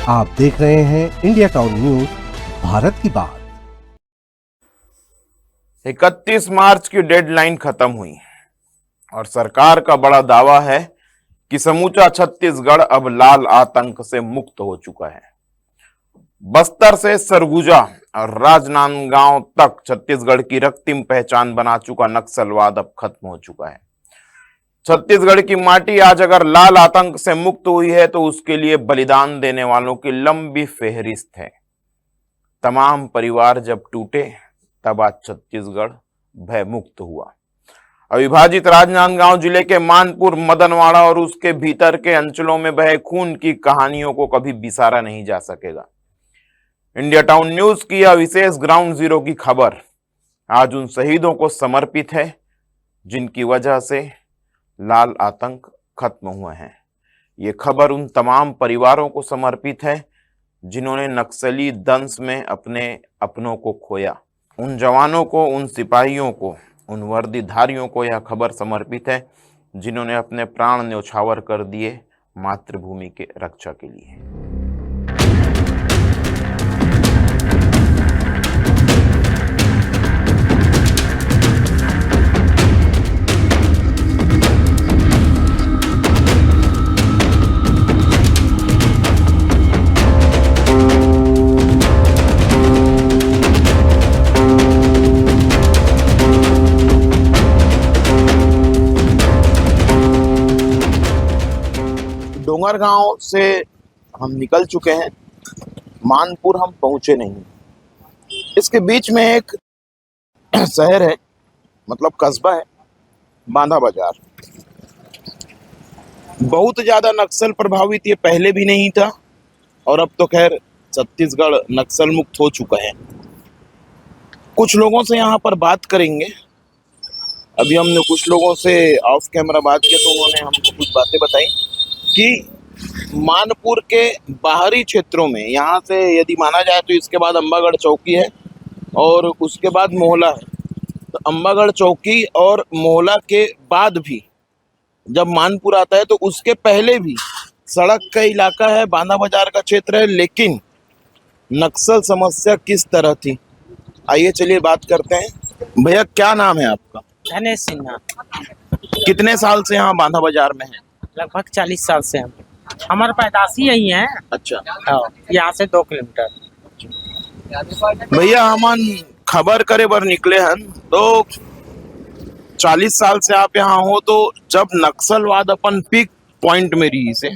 आप देख रहे हैं इंडिया टाउन न्यूज, भारत की बात। 31 मार्च की डेडलाइन खत्म हुई और सरकार का बड़ा दावा है कि समूचा छत्तीसगढ़ अब लाल आतंक से मुक्त हो चुका है। बस्तर से सरगुजा और राजनांदगांव तक छत्तीसगढ़ की रক্তিम पहचान बना चुका नक्सलवाद अब खत्म हो चुका है। छत्तीसगढ़ की माटी आज अगर लाल आतंक से मुक्त हुई है तो उसके लिए बलिदान देने वालों की लंबी फेहरिस्त है। तमाम परिवार जब टूटे तब आज छत्तीसगढ़ भय मुक्त हुआ। अविभाजित राजनांदगांव जिले के मानपुर, मदनवाड़ा और उसके भीतर के अंचलों में बहे खून की कहानियों को कभी बिसारा नहीं जा सकेगा। इंडिया टाउन न्यूज की यह विशेष ग्राउंड जीरो की खबर आज उन शहीदों को समर्पित है जिनकी वजह से लाल आतंक खत्म हुए हैं। ये खबर उन तमाम परिवारों को समर्पित है जिन्होंने नक्सली दंश में अपने अपनों को खोया। उन जवानों को, उन सिपाहियों को, उन वर्दीधारियों को यह खबर समर्पित है जिन्होंने अपने प्राण न्यौछावर कर दिए मातृभूमि के रक्षा के लिए। डोंगरगांव से हम निकल चुके हैं, मानपुर हम पहुंचे नहीं। इसके बीच में एक शहर है, मतलब कस्बा है, बांधा बाजार। बहुत ज्यादा नक्सल प्रभावित ये पहले भी नहीं था और अब तो खैर छत्तीसगढ़ नक्सल मुक्त हो चुका है। कुछ लोगों से यहाँ पर बात करेंगे। अभी हमने कुछ लोगों से ऑफ कैमरा बात किया तो उन्होंने हमको कुछ बातें बताई कि मानपुर के बाहरी क्षेत्रों में, यहाँ से यदि माना जाए तो इसके बाद अंबागढ़ चौकी है और उसके बाद मोहला है। तो अंबागढ़ चौकी और मोहला के बाद भी जब मानपुर आता है तो उसके पहले भी सड़क का इलाका है, बांधा बाजार का क्षेत्र है। लेकिन नक्सल समस्या किस तरह थी, आइए चलिए बात करते हैं। भैया क्या नाम है आपका? धनेश सिन्हा। कितने साल से यहाँ बांधा बाजार में है? लगभग 40 साल से हम, हमारे पैदाशी यही है। अच्छा, यहाँ से 2 किलोमीटर। भैया हमन खबर करे बर निकले हन तो 40 साल से आप यहाँ हो, तो जब नक्सलवाद अपन पीक पॉइंट में रही से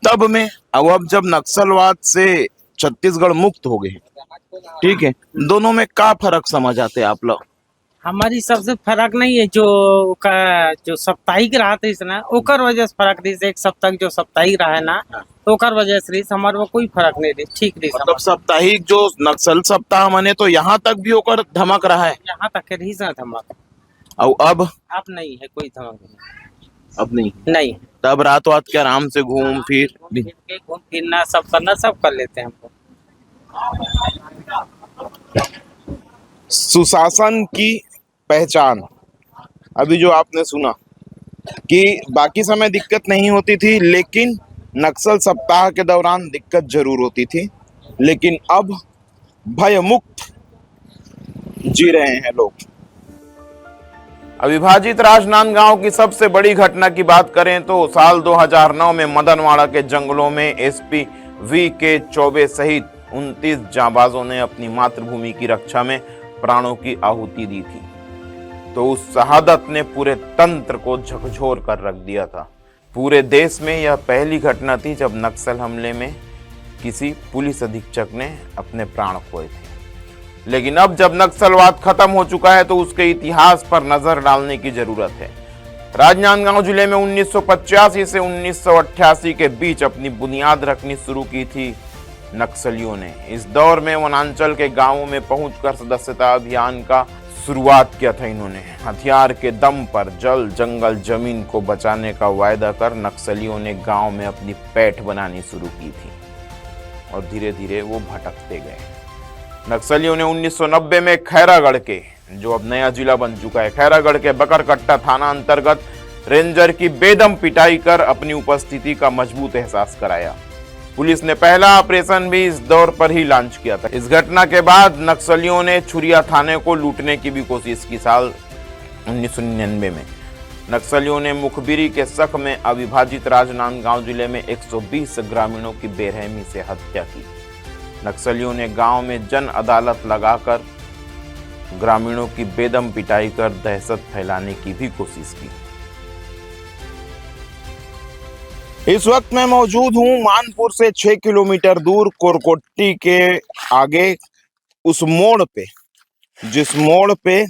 तब में अब जब नक्सलवाद से छत्तीसगढ़ मुक्त हो गए, ठीक है, दोनों में क्या फर्क समझ आते आप लोग? हमारी सबसे फर्क नहीं है, जो साप्ताहिक रहा था इसना ओकर वजह से फर्क रही। एक सप्ताह जो साप्ताहिक रहा है ना तो ओकर वजह से हमारे में कोई फर्क नहीं रही, ठीक रही। मतलब साप्ताहिक जो नक्सल सप्ताह मने तो यहाँ तक भी ओकर धमक रहा है? यहाँ तक रही ना धमक। और अब नहीं है कोई धमक नहीं। अब नहीं। तब रात के आराम से घूम फिरना सब करना सब कर लेते हैं हमको। सुशासन की पहचान, अभी जो आपने सुना कि बाकी समय दिक्कत नहीं होती थी लेकिन नक्सल सप्ताह के दौरान दिक्कत जरूर होती थी, लेकिन अब भय मुक्त जी रहे हैं लोग। अविभाजित राजनांदगांव की सबसे बड़ी घटना की बात करें तो साल 2009 में मदनवाड़ा के जंगलों में एसपी वी.के. चौबे सहित 29 जांबाजों ने अपनी मातृभूमि की रक्षा में प्राणों की आहुति दी थी। तो उस शहादत ने पूरे तंत्र को झकझोर कर रख दिया था। पूरे देश में यह पहली घटना थी जब नक्सल हमले में किसी पुलिस अधीक्षक ने अपने प्राण खोए थे। लेकिन अब जब नक्सलवाद खत्म हो चुका है तो उसके इतिहास पर नजर डालने की जरूरत है। राजनांदगांव जिले में 1985 से 1988 के बीच अपनी बुनियाद रखनी शुरू की थी नक्सलियों ने। इस दौर में वनांचल के गांवों में पहुंचकर सदस्यता अभियान का शुरुआत किया था इन्होंने। हथियार के दम पर जल, जंगल, जमीन को बचाने का वायदा कर नक्सलियों ने गांव में अपनी पैठ बनानी शुरू की थी और धीरे धीरे वो भटकते गए। नक्सलियों ने 1990 में खैरागढ़ के, जो अब नया जिला बन चुका है, खैरागढ़ के बकरकट्टा थाना अंतर्गत रेंजर की बेदम पिटाई कर अपनी उपस्थिति का मजबूत एहसास कराया। पुलिस ने पहला ऑपरेशन भी इस दौर पर ही लॉन्च किया था। इस घटना के बाद नक्सलियों ने छुरिया थाने को लूटने की भी कोशिश की। साल 1999 में नक्सलियों ने मुखबिरी के शक में अविभाजित राजनांदगांव जिले में 120 ग्रामीणों की बेरहमी से हत्या की। नक्सलियों ने गांव में जन अदालत लगाकर ग्रामीणों की बेदम पिटाई कर दहशत फैलाने की भी कोशिश की। इस वक्त मैं मौजूद हूं मानपुर से 6 किलोमीटर दूर कोरकोट्टी के आगे उस मोड़ पे, जिस मोड़ पे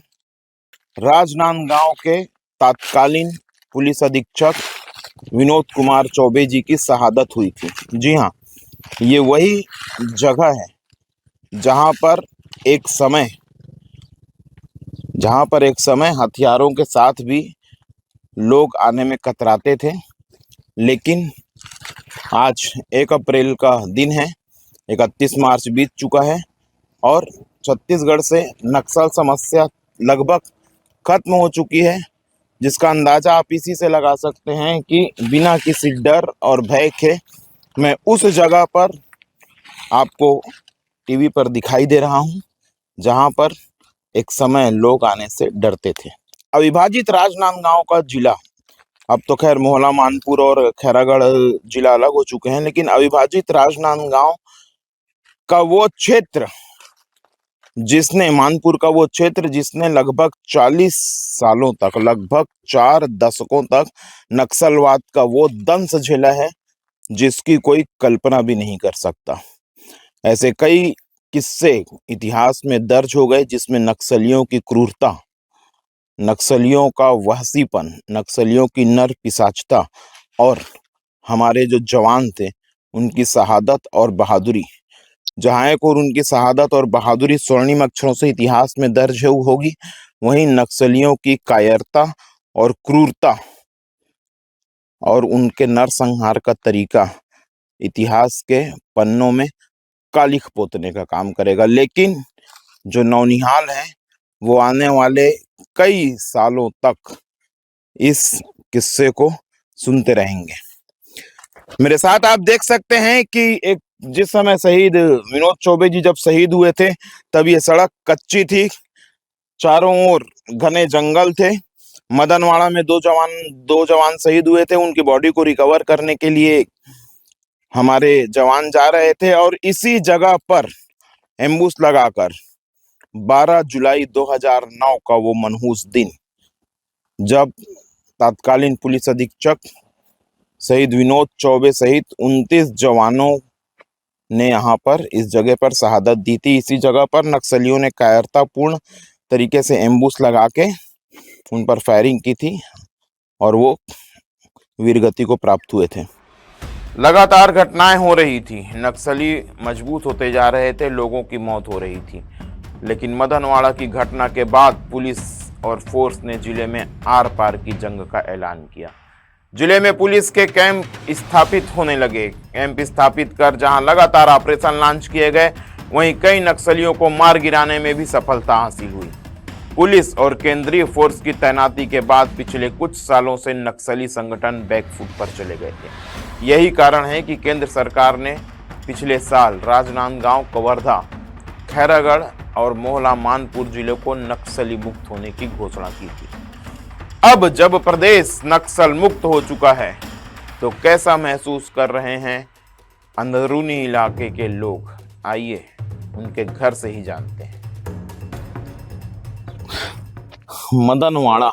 राजनांदगांव के तत्कालीन पुलिस अधीक्षक विनोद कुमार चौबे जी की शहादत हुई थी। जी हाँ, ये वही जगह है जहां पर एक समय हथियारों के साथ भी लोग आने में कतराते थे। लेकिन आज 1 अप्रैल का दिन है, 31 मार्च बीत चुका है और छत्तीसगढ़ से नक्सल समस्या लगभग खत्म हो चुकी है, जिसका अंदाजा आप इसी से लगा सकते हैं कि बिना किसी डर और भय के मैं उस जगह पर आपको टीवी पर दिखाई दे रहा हूं जहां पर एक समय लोग आने से डरते थे। अविभाजित राजनांदगांव का जिला, अब तो खैर मोहला, मानपुर और खैरागढ़ जिला अलग हो चुके हैं, लेकिन अविभाजित राजनांदगांव का वो क्षेत्र जिसने लगभग 40 सालों तक, लगभग 4 दशकों तक नक्सलवाद का वो दंश झेला है जिसकी कोई कल्पना भी नहीं कर सकता। ऐसे कई किस्से इतिहास में दर्ज हो गए जिसमें नक्सलियों की क्रूरता, नक्सलियों का वहशीपन, नक्सलियों की नर पिशाचता और हमारे जो जवान थे उनकी शहादत और बहादुरी, जहां एक और उनकी शहादत और बहादुरी स्वर्णिम अक्षरों से इतिहास में दर्ज होगी, वहीं नक्सलियों की कायरता और क्रूरता और उनके नरसंहार का तरीका इतिहास के पन्नों में कालिख पोतने का काम करेगा। लेकिन जो नौनिहाल है वो आने वाले कई सालों तक इस किस्से को सुनते रहेंगे। मेरे साथ आप देख सकते हैं कि जिस समय शहीद विनोद चौबे जी जब शहीद हुए थे तब ये सड़क कच्ची थी, चारों ओर घने जंगल थे। मदनवाड़ा में दो जवान शहीद हुए थे, उनकी बॉडी को रिकवर करने के लिए हमारे जवान जा रहे थे और इसी जगह पर एम्बुश लगाकर 12 जुलाई 2009 का वो मनहूस दिन, जब तत्कालीन पुलिस अधीक्षक शहीद विनोद चौबे सहित 29 जवानों ने यहाँ पर इस जगह पर शहादत दी थी। इसी जगह पर नक्सलियों ने कायरतापूर्ण तरीके से एम्बुश लगा के उन पर फायरिंग की थी और वो वीरगति को प्राप्त हुए थे। लगातार घटनाएं हो रही थी, नक्सली मजबूत होते जा रहे थे, लोगों की मौत हो रही थी। लेकिन मदनवाड़ा की घटना के बाद पुलिस और फोर्स ने जिले में आर पार की जंग का ऐलान किया। जिले में पुलिस के कैंप स्थापित होने लगे। कैंप स्थापित कर जहां लगातार ऑपरेशन लॉन्च किए गए, वहीं कई नक्सलियों को मार गिराने में भी सफलता हासिल हुई। पुलिस और केंद्रीय फोर्स की तैनाती के बाद पिछले कुछ सालों से नक्सली संगठन बैकफुट पर चले गए थे। यही कारण है कि केंद्र सरकार ने पिछले साल राजनांदगांव, कवर्धा, खैरागढ़ और मोहला मानपुर जिले को नक्सली मुक्त होने की घोषणा की थी। अब जब प्रदेश नक्सल मुक्त हो चुका है तो कैसा महसूस कर रहे हैं अंदरूनी इलाके के लोग, आइए उनके घर से ही जानते हैं। मदनवाड़ा,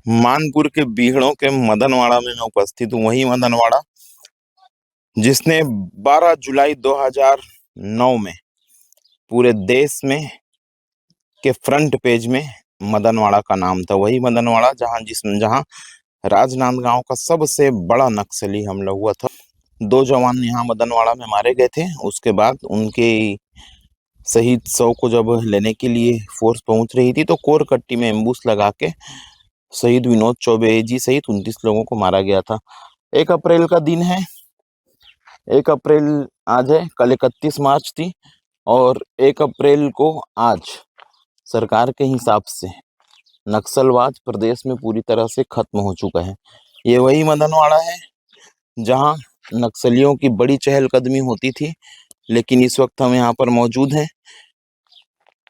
मानपुर के बीहड़ों के मदनवाड़ा में मैं उपस्थित हूँ। वही मदनवाड़ा जिसने 12 जुलाई 2009 में पूरे देश में के फ्रंट पेज में मदनवाड़ा का नाम था। वही मदनवाड़ा जहां राजनांदगांव का सबसे बड़ा नक्सली हमला हुआ था। 2 जवान यहाँ मदनवाड़ा में मारे गए थे। उसके बाद उनके शहीद शव को जब लेने के लिए फोर्स पहुंच रही थी तो कोरकट्टी में एम्बुश लगा के शहीद विनोद चौबे जी सहित 29 लोगों को मारा गया था। 1 अप्रैल का दिन है, 1 अप्रैल आज है, कल 31 मार्च थी और 1 अप्रैल को आज सरकार के हिसाब से नक्सलवाद प्रदेश में पूरी तरह से खत्म हो चुका है। ये वही मदनवाड़ा है जहां नक्सलियों की बड़ी चहलकदमी होती थी, लेकिन इस वक्त हम यहाँ पर मौजूद हैं।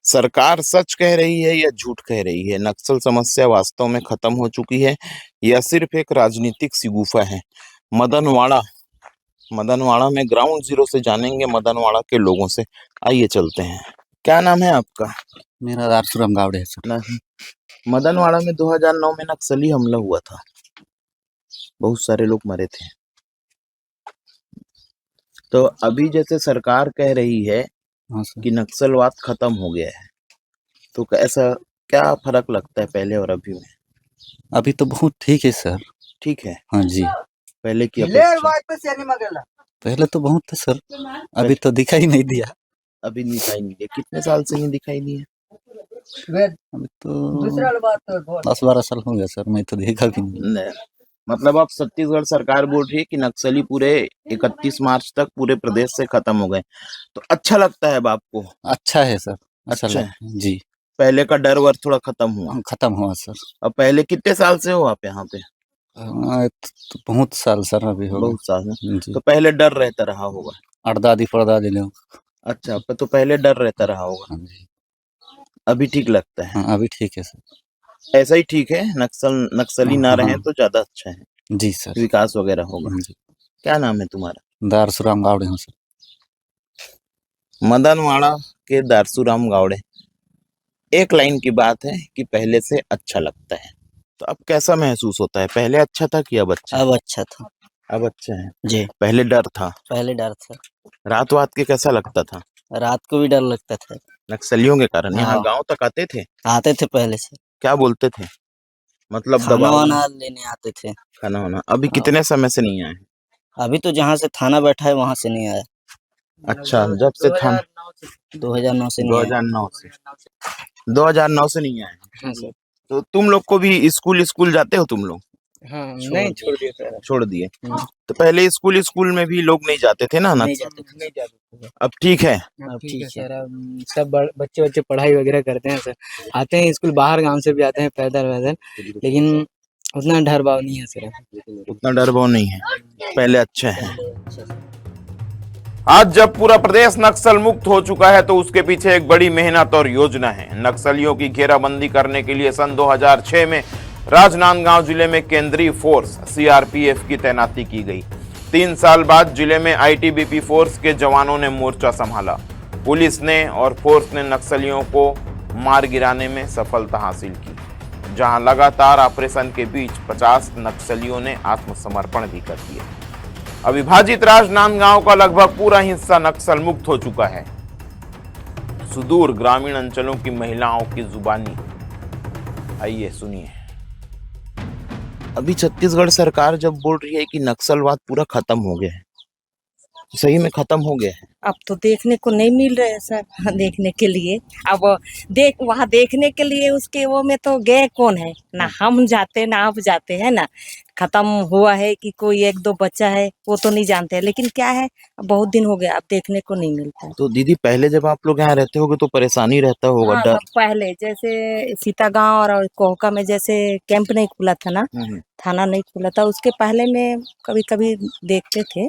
सरकार सच कह रही है या झूठ कह रही है? नक्सल समस्या वास्तव में खत्म हो चुकी है या सिर्फ एक राजनीतिक शिगुफा है? मदनवाड़ा मदनवाड़ा में ग्राउंड जीरो से जानेंगे मदनवाड़ा के लोगों से। आइए चलते हैं। क्या नाम है आपका? मेरा दारसुरम गावड़े है सर। नहीं, मदनवाड़ा में 2009 में नक्सली हमला हुआ था, बहुत सारे लोग मरे थे। तो अभी जैसे सरकार कह रही है हाँ सर। कि नक्सलवाद खत्म हो गया है, तो कैसा क्या फर्क लगता है पहले और अभी में? अभी तो बहुत ठीक है सर। ठीक है, हाँ जी, पहले की अपेक्षा पहले तो बहुत था सर, अभी तो दिखाई नहीं दिया। अभी दिखाई नहीं दिया। कितने साल से नहीं दिखाई दिया? अभी तो 10-12 साल हो गया सर, मैं तो देखा भी नहीं। नहीं, मतलब अब छत्तीसगढ़ सरकार बोल रही है कि नक्सली पूरे 31 मार्च तक पूरे प्रदेश से खत्म हो गए, तो अच्छा लगता है अब आपको? अच्छा है सर, अच्छा अच्छा लगता है जी। पहले का डर वर थोड़ा खत्म हुआ। खत्म हुआ सर। अब पहले कितने साल से हो आप यहाँ पे? तो बहुत साल सर अभी हो बहुत साल में। जी। तो पहले डर रहता रहा होगा। अड़दादी पड़दादी लोग। अच्छा, तो पहले डर रहता रहा होगा, हाँ जी। अभी ठीक लगता है? हाँ अभी ठीक है सर। ऐसा ही ठीक है, नक्सली ना हाँ, रहे हाँ। तो ज्यादा अच्छा है, जी सर। विकास वगैरह होगा। जी। क्या नाम है तुम्हारा? दारसुराम गावड़े हूँ सर। मदनवाड़ा के दारसूराम गावड़े। एक लाइन की बात है कि पहले से अच्छा लगता है, तो अब कैसा महसूस होता है? पहले अच्छा था कि अब अच्छा? अब अच्छा था अब अच्छा है। जी। पहले डर था, पहले डर था, रात वात के कैसा लगता था? रात को भी डर लगता था। नक्सलियों के कारण यहाँ हाँ। गांव तक आते थे? आते थे पहले से, क्या बोलते थे? मतलब खाना दबाव? वाना लेने आते थे। खाना वाना। अभी कितने समय से नहीं आए? अभी तो जहाँ से थाना बैठा है वहां से नहीं आया। अच्छा, जब से थाना 2009 से नहीं आया। 2009 से 2009 से नहीं आए। हाँ सर। तो तुम लोग को भी स्कूल जाते हो तुम लोग? हाँ नहीं छोड़ दिया सर। छोड़ दिए। तो पहले स्कूल में भी लोग नहीं जाते थे ना? नहीं जाते थे। नहीं जाते थे। अब ठीक है। अब ठीक है ठीक है। सर, अब सब बच्चे पढ़ाई वगैरह करते हैं सर, आते हैं स्कूल, बाहर गांव से भी आते हैं पैदल वैदल, लेकिन उतना डर भाव नहीं है सर। उतना डर भय नहीं है, पहले अच्छा है। आज जब पूरा प्रदेश नक्सल मुक्त हो चुका है तो उसके पीछे एक बड़ी मेहनत और योजना है। नक्सलियों की घेराबंदी करने के लिए सन 2006 में राजनांदगांव जिले में केंद्रीय फोर्स सीआरपीएफ की तैनाती की गई। 3 साल बाद जिले में आईटीबीपी फोर्स के जवानों ने मोर्चा संभाला। पुलिस ने और फोर्स ने नक्सलियों को मार गिराने में सफलता हासिल की। जहां लगातार ऑपरेशन के बीच 50 नक्सलियों ने आत्मसमर्पण भी कर दिया। अविभाजित राजनांदगांव का लगभग पूरा हिस्सा नक्सल मुक्त हो चुका है। सुदूर ग्रामीण अंचलों की महिलाओं की जुबानी, आइए सुनिए। अभी छत्तीसगढ़ सरकार जब बोल रही है कि नक्सलवाद पूरा खत्म हो गया है, सही में खत्म हो गया है? अब तो देखने को नहीं मिल रहे हैं सर, देखने के लिए। अब वहाँ देखने के लिए उसके वो में तो गए कौन है? ना हम जाते ना आप जाते हैं ना। खत्म हुआ है कि कोई 1-2 बच्चा है वो तो नहीं जानते हैं, लेकिन क्या है अब बहुत दिन हो गया, अब देखने को नहीं मिलता है। तो दीदी पहले जब आप लोग यहाँ रहते होगे तो परेशानी रहता होगा, हाँ, डर? पहले जैसे सीतागांव और कोहका में जैसे कैंप नहीं खुला था ना, थाना नहीं खुला था, उसके पहले में कभी कभी देखते थे।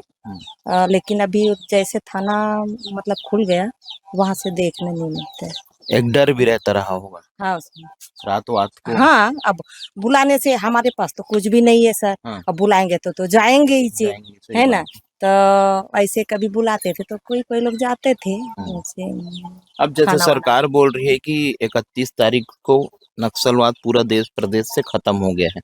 लेकिन अभी जैसे थाना मतलब खुल गया, वहां से देखने नहीं मिलता है। एक डर भी रहता रहा होगा हाँ उसमें। रात को? हाँ, अब बुलाने से हमारे पास तो कुछ भी नहीं है सर। हाँ। अब बुलाएंगे तो जाएंगे ही चे, जाएंगे, सही है बात ना? तो ऐसे कभी बुलाते थे तो कोई लोग जाते थे ऐसे। अब जैसे खाना सरकार बोल रही है कि 31 तारीख को नक्सलवाद पूरा देश प्रदेश से खत्म हो गया है,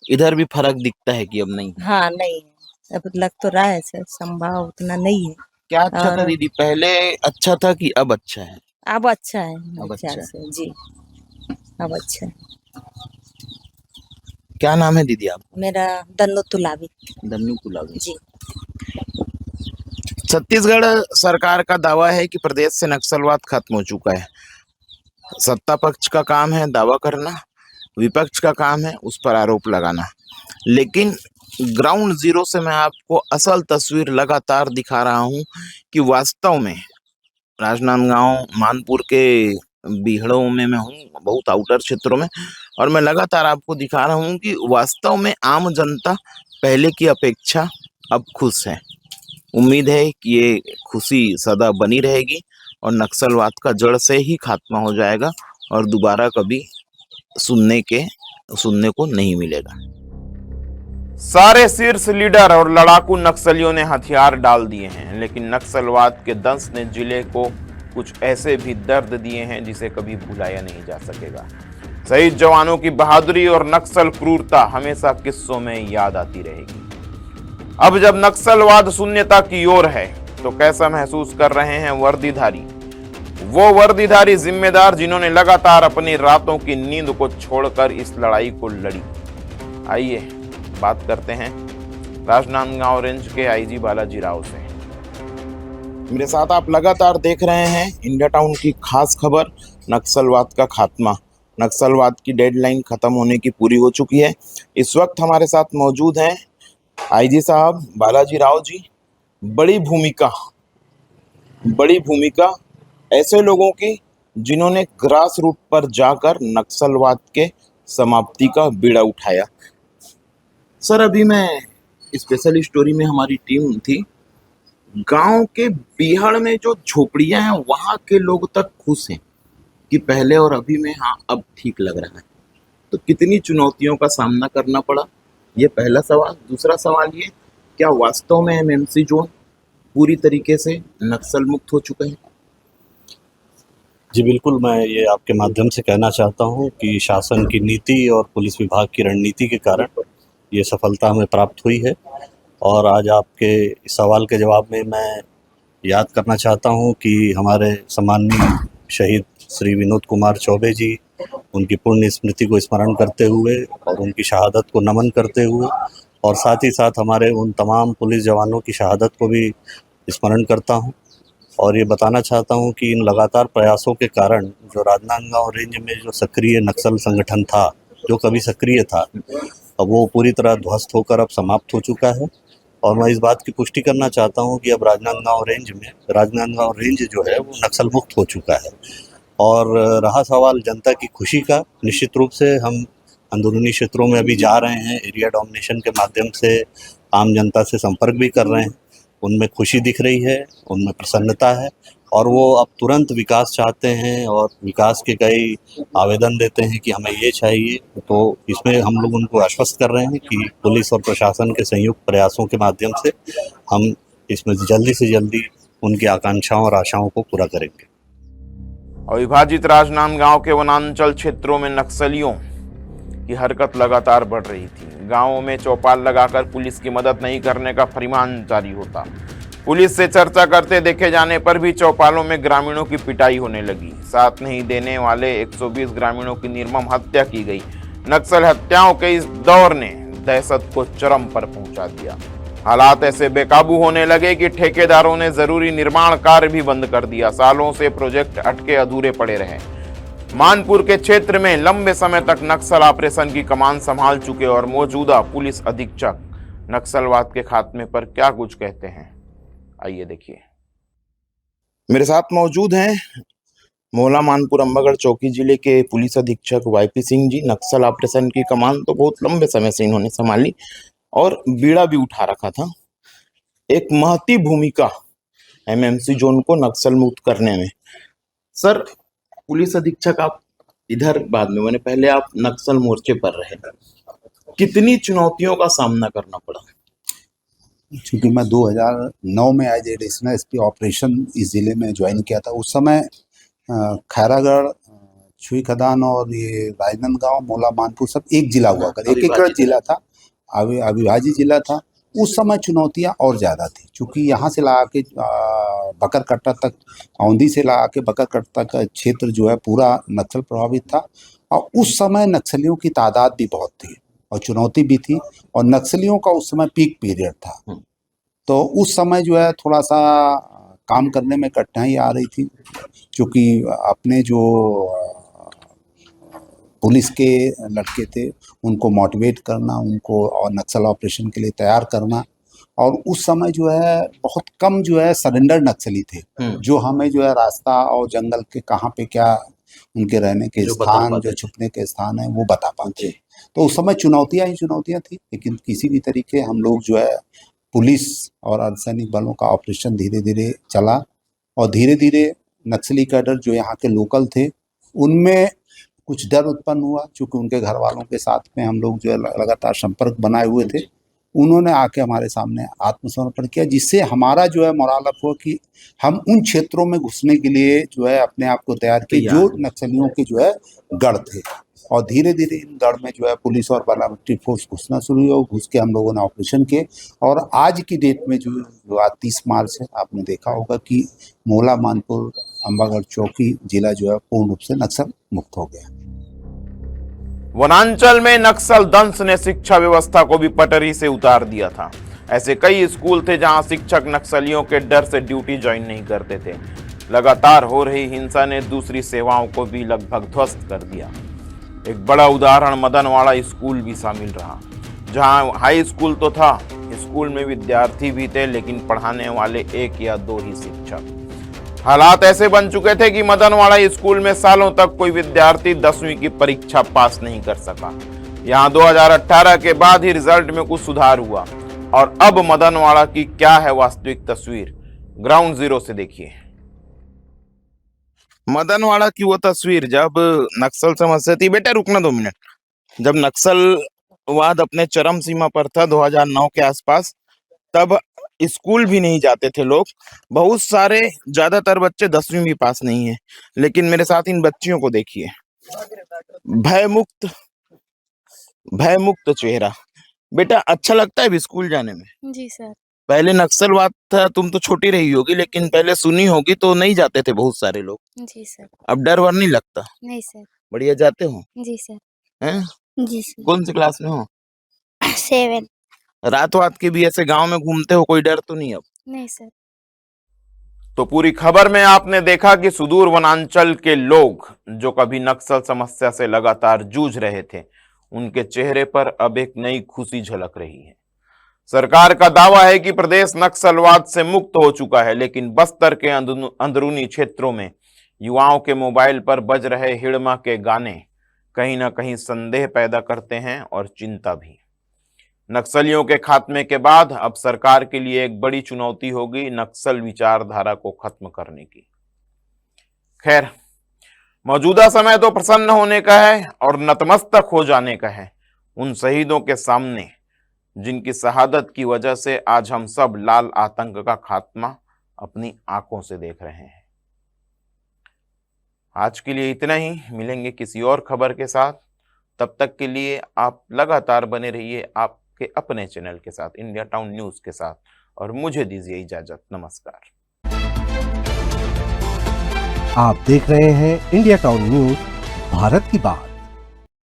इधर भी फर्क दिखता है कि अब नहीं? हाँ नहीं है, अब लग तो रहा है सर, संभाव उतना नहीं है। क्या अच्छा था और- दीदी? पहले अच्छा था कि अब अच्छा है? अब अच्छा है, अब अच्छा अच्छा है। से जी, अब अच्छा है। क्या नाम है दीदी आप? मेरा दन्नो तुलावी दन्नू कुलावी। जी। छत्तीसगढ़ सरकार का दावा है कि प्रदेश से नक्सलवाद खत्म हो चुका है। सत्ता पक्ष का काम है दावा करना, विपक्ष का काम है उस पर आरोप लगाना, लेकिन ग्राउंड जीरो से मैं आपको असल तस्वीर लगातार दिखा रहा हूं कि वास्तव में राजनांदगांव मानपुर के बीहड़ों में मैं हूँ, बहुत आउटर क्षेत्रों में, और मैं लगातार आपको दिखा रहा हूँ कि वास्तव में आम जनता पहले की अपेक्षा अब खुश हैं। उम्मीद है कि ये खुशी सदा बनी रहेगी और नक्सलवाद का जड़ से ही खात्मा हो जाएगा और दोबारा कभी सुनने को नहीं मिलेगा। सारे शीर्ष लीडर और लड़ाकू नक्सलियों ने हथियार डाल दिए हैं, लेकिन नक्सलवाद के दंश ने जिले को कुछ ऐसे भी दर्द दिए हैं जिसे कभी भुलाया नहीं जा सकेगा। शहीद जवानों की बहादुरी और नक्सल क्रूरता हमेशा किस्सों में याद आती रहेगी। अब जब नक्सलवाद शून्यता की ओर है तो कैसा महसूस कर रहे हैं वर्दीधारी, वो वर्दीधारी जिम्मेदार जिन्होंने लगातार अपनी रातों की नींद को छोड़कर इस लड़ाई को लड़ी। आइए बात करते हैं राजनांदगांव रेंज के आईजी बालाजी राव से। मेरे साथ आप लगातार देख रहे हैं इंडिया टाउन की खास खबर, नक्सलवाद का खात्मा। नक्सलवाद की डेडलाइन खत्म होने की पूरी हो चुकी है। इस वक्त हमारे साथ मौजूद हैं आईजी साहब बालाजी राव जी। बड़ी भूमिका ऐसे लोगों की जिन्होंने ग्रास रूट पर जाकर नक्सलवाद के समाप्ति का बीड़ा उठाया। सर, अभी मैं स्पेशल स्टोरी में हमारी टीम थी, गांव के बिहाड़ में जो झोपड़ियां हैं वहां के लोग तक खुश हैं कि पहले और अभी में हाँ अब ठीक लग रहा है। तो कितनी चुनौतियों का सामना करना पड़ा, ये पहला सवाल। दूसरा सवाल ये, क्या वास्तव में एमएमसी जोन पूरी तरीके से नक्सल मुक्त हो चुका है? जी बिल्कुल, मैं ये आपके माध्यम से कहना चाहता हूँ कि शासन की नीति और पुलिस विभाग की रणनीति के कारण ये सफलता हमें प्राप्त हुई है। और आज आपके इस सवाल के जवाब में मैं याद करना चाहता हूँ कि हमारे सम्माननीय शहीद श्री विनोद कुमार चौबे जी, उनकी पुण्य स्मृति को स्मरण करते हुए और उनकी शहादत को नमन करते हुए और साथ ही साथ हमारे उन तमाम पुलिस जवानों की शहादत को भी स्मरण करता हूँ। और ये बताना चाहता हूँ कि इन लगातार प्रयासों के कारण जो राजनांदगांव रेंज में जो सक्रिय नक्सल संगठन था, जो कभी सक्रिय था, अब वो पूरी तरह ध्वस्त होकर अब समाप्त हो चुका है। और मैं इस बात की पुष्टि करना चाहता हूँ कि अब राजनांदगांव रेंज जो है वो नक्सल मुक्त हो चुका है। और रहा सवाल जनता की खुशी का, निश्चित रूप से हम अंदरूनी क्षेत्रों में अभी जा रहे हैं, एरिया डोमिनेशन के माध्यम से आम जनता से संपर्क भी कर रहे हैं। उनमें खुशी दिख रही है, उनमें प्रसन्नता है और वो अब तुरंत विकास चाहते हैं और विकास के कई आवेदन देते हैं कि हमें ये चाहिए। तो इसमें हम लोग उनको आश्वस्त कर रहे हैं कि पुलिस और प्रशासन के संयुक्त प्रयासों के माध्यम से हम इसमें जल्दी से जल्दी उनकी आकांक्षाओं और आशाओं को पूरा करेंगे। अविभाजित राजनांदगांव के वनांचल क्षेत्रों में नक्सलियों की हरकत लगातार बढ़ रही थी। गांवों में चौपाल लगाकर पुलिस की मदद नहीं करने का फरमान जारी होता। पुलिस से चर्चा करते देखे जाने पर भी चौपालों में ग्रामीणों की पिटाई होने लगी। साथ नहीं देने वाले 120 ग्रामीणों की निर्मम हत्या की गई। नक्सल हत्याओं के इस दौर ने दहशत को चरम पर पहुंचा दिया। हालात ऐसे बेकाबू होने लगे कि ठेकेदारों ने जरूरी निर्माण कार्य भी बंद कर दिया। सालों से प्रोजेक्ट अटके अधूरे पड़े रहे। मानपुर के क्षेत्र में लंबे समय तक नक्सल ऑपरेशन की कमान संभाल चुके और मौजूदा पुलिस अधीक्षक नक्सलवाद के खात्मे पर क्या कुछ कहते हैं, आइए देखिए। मेरे साथ मौजूद हैं मोहला मानपुर अंबागढ़ चौकी जिले के पुलिस अधीक्षक वाईपी सिंह जी। नक्सल ऑपरेशन की कमान तो बहुत लंबे समय से इन्होंने संभाली और बीड़ा भी उठा रखा था। एक महती भूमिका एमएमसी जोन को नक्सल मुक्त करने में। सर, पुलिस अधीक्षक आप इधर बाद में, मैंने पहले आप नक्सल मोर्चे पर रहे, कितनी चुनौतियों का सामना करना पड़ा? क्योंकि मैं 2009 में एज एडिशनल एसपी ऑपरेशन इस जिले में ज्वाइन किया था। उस समय खैरागढ़, छुई खदान और ये राजनांदगांव, मोला, मानपुर सब एक जिला हुआ कर, एक जिला था, अविभाजित जिला था। उस समय चुनौतियां और ज़्यादा थी, क्योंकि यहाँ से लगा के बकरकट्टा तक, औंधी से लगा के बकरकट्टा का क्षेत्र जो है पूरा नक्सल प्रभावित था। और उस समय नक्सलियों की तादाद भी बहुत थी और चुनौती भी थी और नक्सलियों का उस समय पीक पीरियड था। तो उस समय जो है थोड़ा सा काम करने में कठिनाई आ रही थी, क्योंकि अपने जो पुलिस के लड़के थे उनको मोटिवेट करना, उनको और नक्सल ऑपरेशन के लिए तैयार करना। और उस समय जो है बहुत कम जो है सरेंडर नक्सली थे, जो हमें जो है रास्ता और जंगल के कहाँ पे क्या उनके रहने के स्थान, जो छुपने के स्थान है वो बता पाते। तो उस समय चुनौतियां ही चुनौतियां थी, लेकिन किसी भी तरीके हम लोग जो है पुलिस और अर्धसैनिक बलों का ऑपरेशन धीरे धीरे चला और धीरे धीरे नक्सली कैडर जो यहाँ के लोकल थे उनमें कुछ डर उत्पन्न हुआ, क्योंकि उनके घर वालों के साथ में हम लोग जो है लगातार संपर्क बनाए हुए थे। उन्होंने आके हमारे सामने आत्मसमर्पण किया, जिससे हमारा जो है मोराल अप हुआ कि हम उन क्षेत्रों में घुसने के लिए जो है अपने आप को तैयार किए जो नक्सलियों के जो है गढ़ थे। और धीरे धीरे इन गढ़ में जो है पुलिस और पैरामिलिट्री फोर्स घुसना शुरू हुआ। घुस के हम लोगों ने ऑपरेशन किए और आज की डेट में जो आज 30 मार्च है, आपने देखा होगा कि मोला मानपुर अंबागढ़ चौकी जिला जो है पूर्ण रूप से नक्सल मुक्त हो गया। वनांचल में नक्सल दंश ने शिक्षा व्यवस्था को भी पटरी से उतार दिया था। ऐसे कई स्कूल थे जहां शिक्षक नक्सलियों के डर से ड्यूटी ज्वाइन नहीं करते थे। लगातार हो रही हिंसा ने दूसरी सेवाओं को भी लगभग ध्वस्त कर दिया। एक बड़ा उदाहरण मदनवाड़ा स्कूल भी शामिल रहा, जहां हाई स्कूल तो था, स्कूल में विद्यार्थी भी थे, लेकिन पढ़ाने वाले 1 या 2 ही शिक्षक। हालात ऐसे बन चुके थे कि मदनवाड़ा स्कूल में सालों तक कोई विद्यार्थी 10वीं की परीक्षा पास नहीं कर सका। यहां 2018 के बाद ही रिजल्ट में कुछ सुधार हुआ और अब मदनवाड़ा की क्या है वास्तविक तस्वीर, ग्राउंड जीरो से देखिए। मदनवाड़ा की वो तस्वीर जब नक्सल समस्या थी, बेटा रुकना 2 मिनट, जब नक्सलवाद अपने चरम सीमा पर था 2009 के आसपास, तब स्कूल भी नहीं जाते थे लोग। बहुत सारे, ज्यादातर बच्चे 10वीं भी पास नहीं है। लेकिन मेरे साथ इन बच्चियों को देखिए, भयमुक्त चेहरा। बेटा अच्छा लगता है अभी स्कूल जाने में? जी सर। पहले नक्सलवाद था, तुम तो छोटी रही होगी, लेकिन पहले सुनी होगी तो नहीं जाते थे बहुत सारे लोग। जी सर। अब डर वर नहीं लगता? नहीं सर। बढ़िया जाते हो? जी सर। हैं? जी सर। कौन सी क्लास में हो? 7। रात वात के भी ऐसे गांव में घूमते हो, कोई डर तो नहीं अब? नहीं सर। तो पूरी खबर में आपने देखा कि सुदूर वनांचल के लोग जो कभी नक्सल समस्या से लगातार जूझ रहे थे, उनके चेहरे पर अब एक नई खुशी झलक रही है। सरकार का दावा है कि प्रदेश नक्सलवाद से मुक्त हो चुका है, लेकिन बस्तर के अंदरूनी क्षेत्रों में युवाओं के मोबाइल पर बज रहे हिड़मा के गाने कहीं ना कहीं संदेह पैदा करते हैं और चिंता भी। नक्सलियों के खात्मे के बाद अब सरकार के लिए एक बड़ी चुनौती होगी नक्सल विचारधारा को खत्म करने की। खैर, मौजूदा समय तो प्रसन्न होने का है और नतमस्तक हो जाने का है उन शहीदों के सामने जिनकी शहादत की वजह से आज हम सब लाल आतंक का खात्मा अपनी आंखों से देख रहे हैं। आज के लिए इतना ही, मिलेंगे किसी और खबर के साथ। तब तक के लिए आप लगातार बने रहिए आपके अपने चैनल के साथ, इंडिया टाउन न्यूज के साथ, और मुझे दीजिए इजाजत। नमस्कार। आप देख रहे हैं इंडिया टाउन न्यूज, भारत की बात।